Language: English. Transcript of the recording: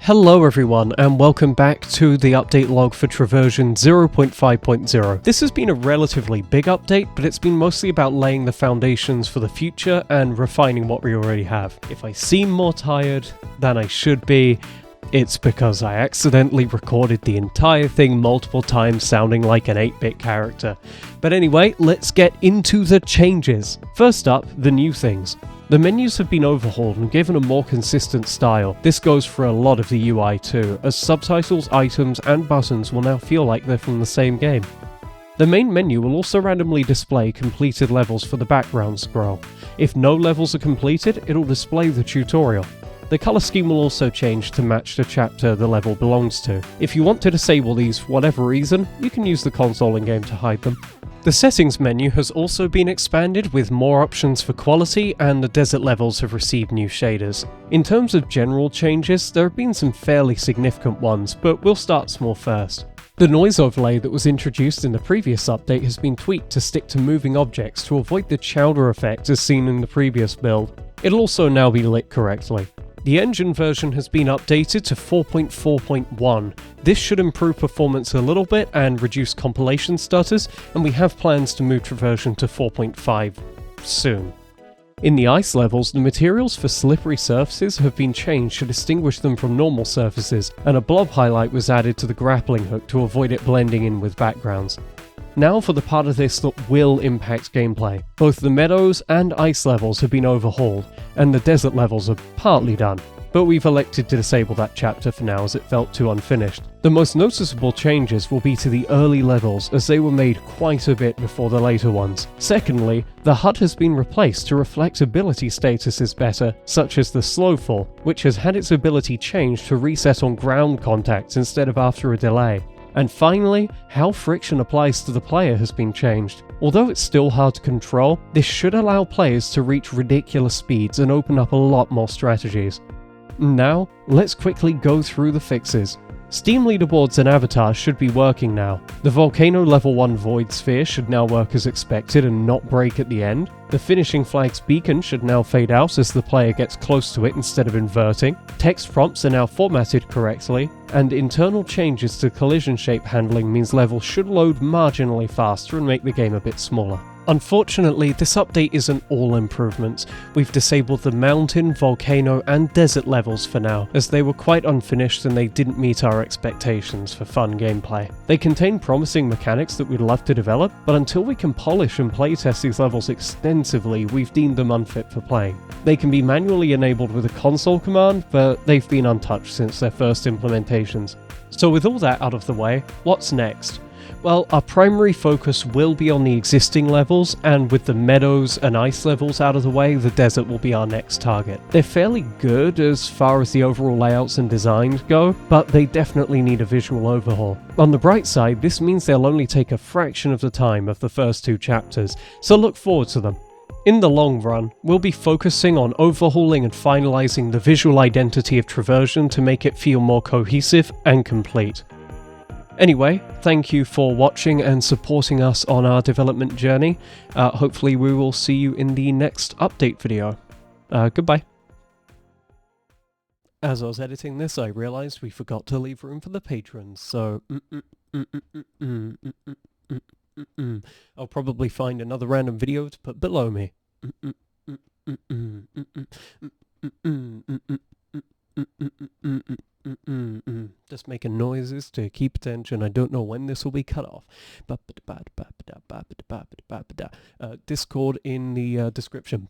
Hello everyone, and welcome back to the update log for Traversion 0.5.0. This has been a relatively big update, but it's been mostly about laying the foundations for the future and refining what we already have. If I seem more tired than I should be, it's because I accidentally recorded the entire thing multiple times sounding like an 8-bit character. But anyway, let's get into the changes. First up, the new things. The menus have been overhauled and given a more consistent style. This goes for a lot of the UI too, as subtitles, items, and buttons will now feel like they're from the same game. The main menu will also randomly display completed levels for the background scroll. If no levels are completed, it'll display the tutorial. The colour scheme will also change to match the chapter the level belongs to. If you want to disable these for whatever reason, you can use the console in-game to hide them. The settings menu has also been expanded with more options for quality, and the desert levels have received new shaders. In terms of general changes, there have been some fairly significant ones, but we'll start small first. The noise overlay that was introduced in the previous update has been tweaked to stick to moving objects to avoid the chowder effect as seen in the previous build. It'll also now be lit correctly. The engine version has been updated to 4.4.1. This should improve performance a little bit and reduce compilation stutters, and we have plans to move Traversion to 4.5 soon. In the ice levels, the materials for slippery surfaces have been changed to distinguish them from normal surfaces, and a blob highlight was added to the grappling hook to avoid it blending in with backgrounds. Now for the part of this that will impact gameplay. Both the meadows and ice levels have been overhauled, and the desert levels are partly done, but we've elected to disable that chapter for now as it felt too unfinished. The most noticeable changes will be to the early levels, as they were made quite a bit before the later ones. Secondly, the HUD has been replaced to reflect ability statuses better, such as the slow fall, which has had its ability changed to reset on ground contact instead of after a delay. And finally, how friction applies to the player has been changed. Although it's still hard to control, this should allow players to reach ridiculous speeds and open up a lot more strategies. Now, let's quickly go through the fixes. Steam leaderboards and avatars should be working now. The Volcano Level 1 Void Sphere should now work as expected and not break at the end. The finishing flag's beacon should now fade out as the player gets close to it instead of inverting. Text prompts are now formatted correctly, and internal changes to collision shape handling means levels should load marginally faster and make the game a bit smaller. Unfortunately, this update isn't all improvements. We've disabled the mountain, volcano, and desert levels for now, as they were quite unfinished and they didn't meet our expectations for fun gameplay. They contain promising mechanics that we'd love to develop, but until we can polish and playtest these levels extensively, we've deemed them unfit for playing. They can be manually enabled with a console command, but they've been untouched since their first implementations. So with all that out of the way, what's next? Well, our primary focus will be on the existing levels, and with the meadows and ice levels out of the way, the desert will be our next target. They're fairly good as far as the overall layouts and designs go, but they definitely need a visual overhaul. On the bright side, this means they'll only take a fraction of the time of the first two chapters, so look forward to them. In the long run, we'll be focusing on overhauling and finalizing the visual identity of Traversion to make it feel more cohesive and complete. Anyway, thank you for watching and supporting us on our development journey. Hopefully we will see you in the next update video. Goodbye. As I was editing this, I realized we forgot to leave room for the patrons, so I'll probably find another random video to put below me. Just making noises to keep attention. I don't know when this will be cut off. Discord in the description.